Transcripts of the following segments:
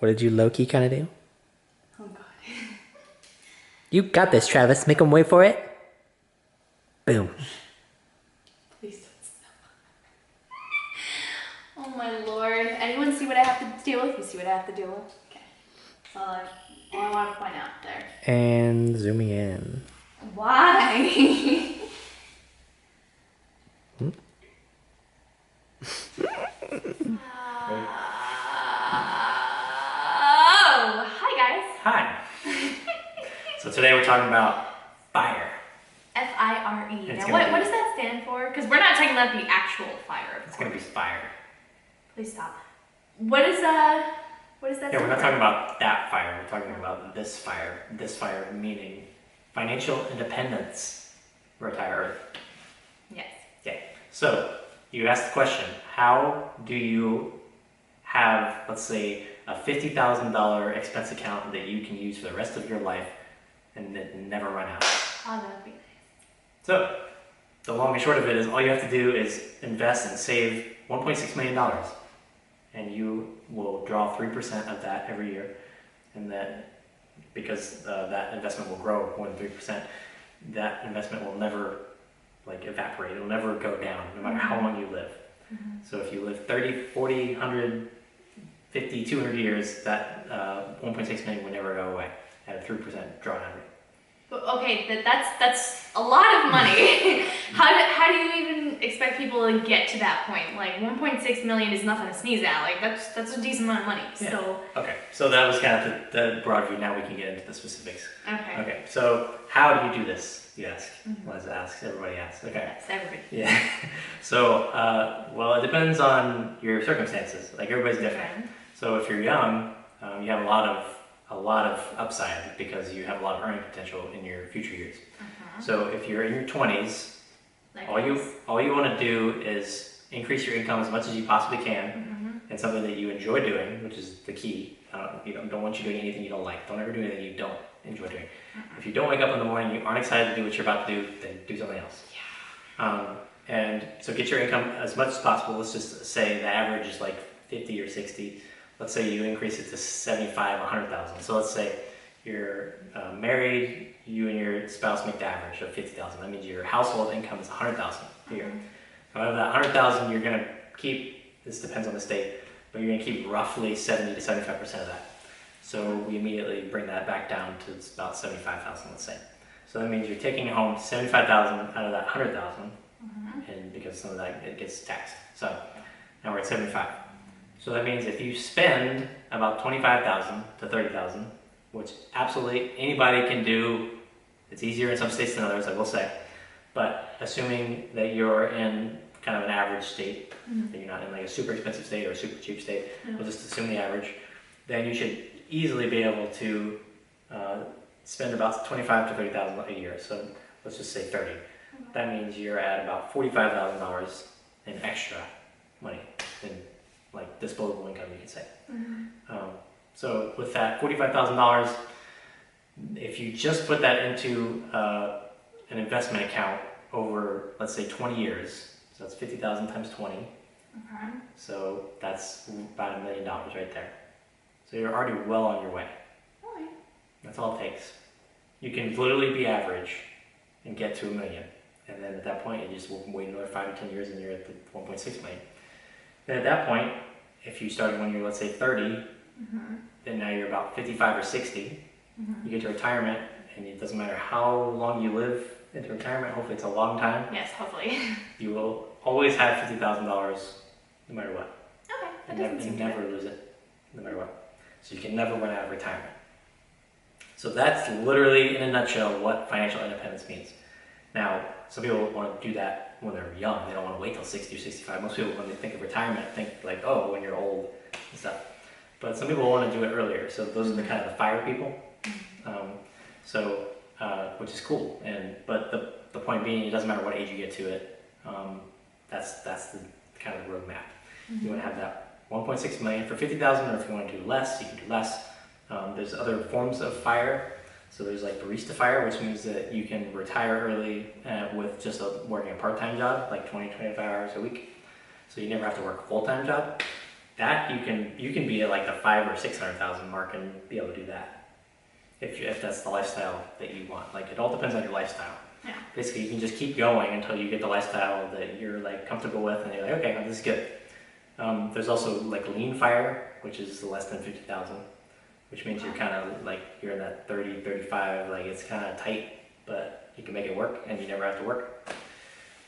What did you low-key kind of do? Oh God. You got this, Travis. Make him wait for it. Boom. Please don't stop. Oh my Lord. Anyone see what I have to deal with? You see what I have to deal with? Okay. That's all I want to point out there. And zooming in. Why? Oh, hi guys. Hi. So today we're talking about FIRE. F.I.R.E. Now what does that stand for? Because we're not talking about the actual fire. It's going to be FIRE. Please stop. What is that? Yeah, we're not talking about that fire. We're talking about this fire. This fire meaning financial independence. Retire Earth. Yes. Okay. So you asked the question, how do you have, let's say, a $50,000 expense account that you can use for the rest of your life and never run out? Oh, that would be nice. So the long and short of it is all you have to do is invest and save $1.6 million. And you will draw 3% of that every year. And then because that investment will grow more than 3%, that investment will never evaporate. It'll never go down no matter how long you live. So if you live 30, 40, 100, 50, 200 years, that 1.6 million would never go away at a 3% drawdown rate. Okay, that's a lot of money. How do you even expect people to get to that point? Like 1.6 million is nothing to sneeze at. Like that's a decent amount of money. Yeah. So okay, so that was kind of the broad view. Now we can get into the specifics. Okay. Okay, so how do you do this? You ask. Let's ask. Everybody asks. Okay. Yes, everybody. Yeah. So well, it depends on your circumstances. Like everybody's different. Okay. So if you're young, you have a lot of upside because you have a lot of earning potential in your future years. So if you're in your 20s, all you want to do is increase your income as much as you possibly can, and something that you enjoy doing, which is the key. Don't want you doing anything you don't like. Don't ever do anything you don't enjoy doing. If you don't wake up in the morning, you aren't excited to do what you're about to do, then do something else. Yeah. And so get your income as much as possible. Let's just say the average is like 50 or 60. Let's say you increase it to 75, 100,000. So let's say you're married, you and your spouse make the average of 50,000. That means your household income is 100,000 a year. So out of that 100,000, you're going to keep, this depends on the state, but you're going to keep roughly 70 to 75% of that. So we immediately bring that back down to about 75,000, let's say. So that means you're taking home 75,000 out of that 100,000, and because some of that it gets taxed. So now we're at 75. So that means if you spend about 25,000 to 30,000, which absolutely anybody can do, it's easier in some states than others, I will say, but assuming that you're in kind of an average state, that you're not in like a super expensive state or a super cheap state, we'll just assume the average, then you should easily be able to spend about 25 to 30,000 a year. So let's just say 30. That means you're at about $45,000 in extra money in like disposable income, you could say. So with that $45,000, if you just put that into an investment account over, let's say, 20 years, so that's 50,000 times 20. So that's about $1 million right there. So you're already well on your way. That's all it takes. You can literally be average and get to $1 million. And then at that point, you just will wait another 5 to 10 years and you're at the 1.6 million. Then at that point, if you started when you're, let's say, 30, then now you're about 55 or 60. You get to retirement, and it doesn't matter how long you live into retirement, hopefully it's a long time. Yes, hopefully. You will always have $50,000 no matter what. Okay, that You doesn't seem never lose it, no matter what. So you can never run out of retirement. So that's literally, in a nutshell, what financial independence means. Now, some people want to do that when they're young. They don't want to wait till 60 or 65. Most people, when they think of retirement, think like, oh, when you're old and stuff. But some people want to do it earlier. So those are the kind of the FIRE people. Which is cool. But the point being, it doesn't matter what age you get to it. That's the kind of roadmap. You want to have that 1.6 million for 50,000, or if you want to do less, you can do less. There's other forms of FIRE. So there's like barista FIRE, which means that you can retire early with just working a part-time job, like 20, 25 hours a week. So you never have to work a full-time job. That you can be at like the 500,000 or 600,000 mark and be able to do that if that's the lifestyle that you want. Like it all depends on your lifestyle. Yeah. Basically, you can just keep going until you get the lifestyle that you're like comfortable with, and you're like, okay, this is good. There's also like lean F.I.R.E, which is less than 50,000, which means you're kind of like you're in that 30, 35, like it's kind of tight, but you can make it work, and you never have to work.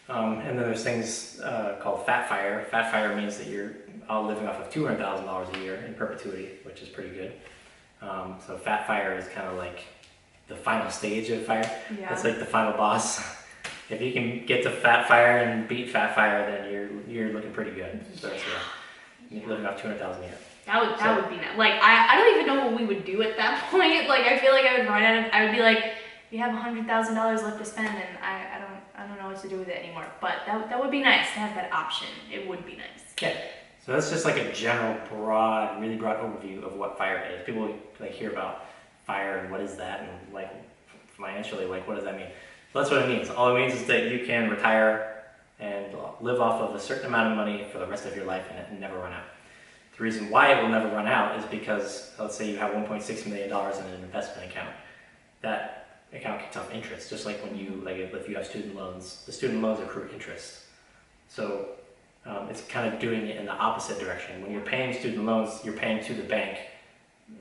And then there's things called fat F.I.R.E. Fat F.I.R.E means that you're all living off of $200,000 a year in perpetuity, which is pretty good. So fat F.I.R.E is kind of like the final stage of F.I.R.E. Yeah. It's like the final boss. If you can get to fat F.I.R.E and beat fat F.I.R.E, then you're looking pretty good. So you're living off 200,000 a year. That would be nice. Like I don't even know what we would do at that point. Like I feel like I would run out of. I would be like, we have $100,000 left to spend, and I don't know what to do with it anymore. But that would be nice to have that option. It would be nice. Yeah. So that's just like a general, really broad overview of what F.I.R.E is. People like hear about F.I.R.E and what is that, and like financially, like what does that mean? So that's what it means. All it means is that you can retire and live off of a certain amount of money for the rest of your life and never run out. The reason why it will never run out is because, let's say you have $1.6 million in an investment account. That account kicks off interest, just like when you, like if you have student loans, the student loans accrue interest. So it's kind of doing it in the opposite direction. When you're paying student loans, you're paying to the bank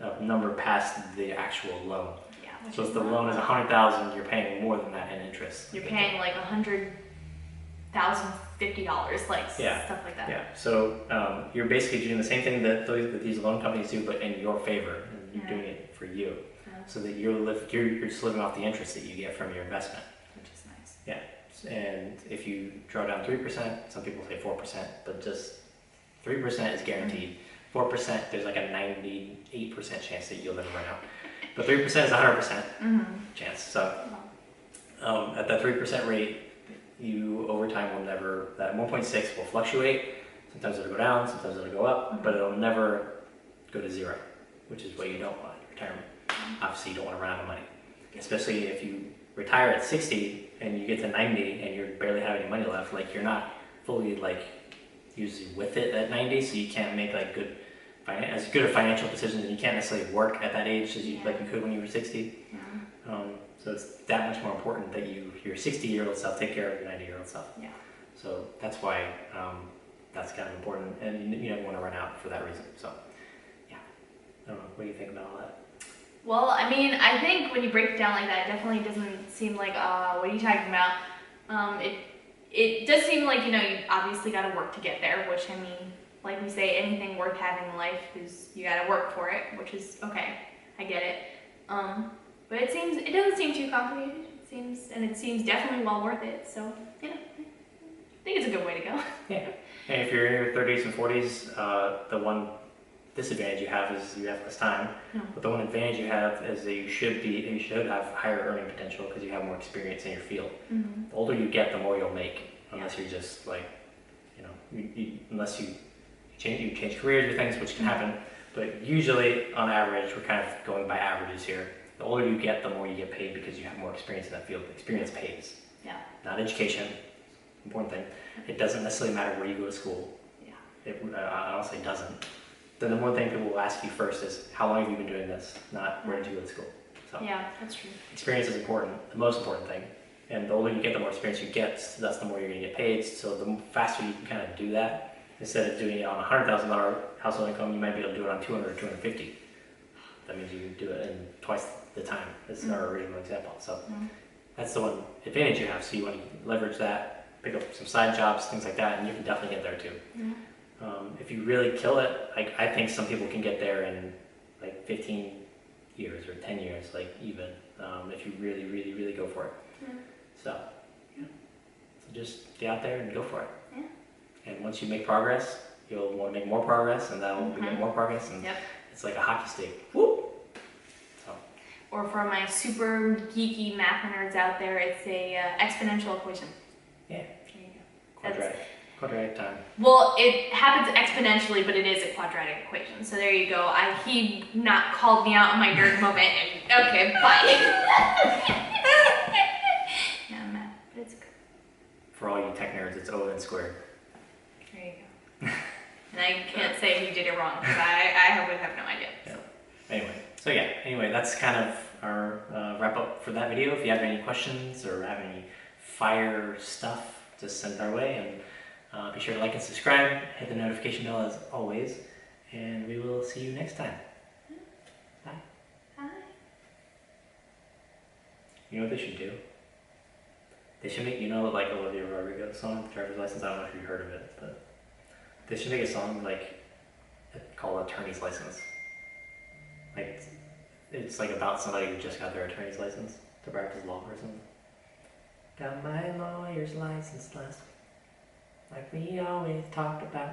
a number past the actual loan. Yeah. So if the loan is $100,000, you're paying more than that in interest. You're paying like $100,050, like stuff like that. Yeah. So you're basically doing the same thing that these loan companies do, but in your favor. And you're doing it for you, so that you're just living off the interest that you get from your investment. Which is nice. Yeah. And if you draw down 3%, some people say 4%, but just 3% is guaranteed. 4%, there's like a 98% chance that you'll never run out. But 3% is 100% chance. So at that 3% rate, you over time will never, that 1.6 will fluctuate. Sometimes it'll go down, sometimes it'll go up, but it'll never go to zero, which is what you don't want in retirement. Obviously, you don't want to run out of money, especially if you retire at 60 and you get to 90 and you barely have any money left. Like you're not fully like usually with it at 90, so you can't make like as good of financial decisions, and you can't necessarily work at that age as you could when you were 60. So it's that much more important that your 60-year-old self take care of your 90-year-old self. Yeah. So that's why that's kind of important, and you never want to run out for that reason. So yeah, I don't know. What do you think about all that? Well, I mean, I think when you break it down like that, it definitely doesn't seem like, what are you talking about? It does seem like, you obviously got to work to get there, which, I mean, like we say, anything worth having in life is you got to work for it, which is okay. I get it. But it doesn't seem too complicated. It seems definitely well worth it. So, I think it's a good way to go. Yeah. And if you're in your 30s and 40s, the one disadvantage you have is you have less time. But the one advantage you have is that you should have higher earning potential because you have more experience in your field. The older you get, the more you'll make, unless you're just like, unless you change careers or things, which can happen. But usually, on average, we're kind of going by averages here. The older you get, the more you get paid because you have more experience in that field. Experience pays. Yeah. Not education. Important thing. It doesn't necessarily matter where you go to school. Yeah. It honestly doesn't. The number one thing people will ask you first is, how long have you been doing this? Not where did you go to school? So yeah, that's true. Experience is important, the most important thing. And the older you get, the more experience you get, so that's the more you're going to get paid. So the faster you can kind of do that, instead of doing it on a $100,000 household income, you might be able to do it on 200 or 250. That means you can do it in twice the time. This is our original example. So that's the one advantage you have. So you want to leverage that, pick up some side jobs, things like that, and you can definitely get there too. If you really kill it, like I think some people can get there in like 15 years or 10 years, like even, if you really, really, really go for it. So just get out there and go for it. And once you make progress, you'll want to make more progress, and that'll make more progress, and it's like a hockey stick. Whoop! So. Or for my super geeky math nerds out there, it's a exponential equation. Yeah. There you go. Quadratic time. Well, it happens exponentially, but it is a quadratic equation. So there you go. He not called me out on my nerd moment. And, okay, bye. Yeah, math, but it's good. For all you tech nerds, it's O and squared. There you go. And I can't say he did it wrong because I would have no idea. Yeah. Anyway, that's kind of our wrap up for that video. If you have any questions or have any fire stuff, just send it our way, and be sure to like and subscribe, hit the notification bell as always, and we will see you next time. Bye. Bye. You know what they should do? They should make, like Olivia Rodrigo's song, Driver's License, I don't know if you've heard of it, but they should make a song like called Attorney's License. Like, it's like about somebody who just got their attorney's license to practice law or something. Got my lawyer's license last week, like we always talked about.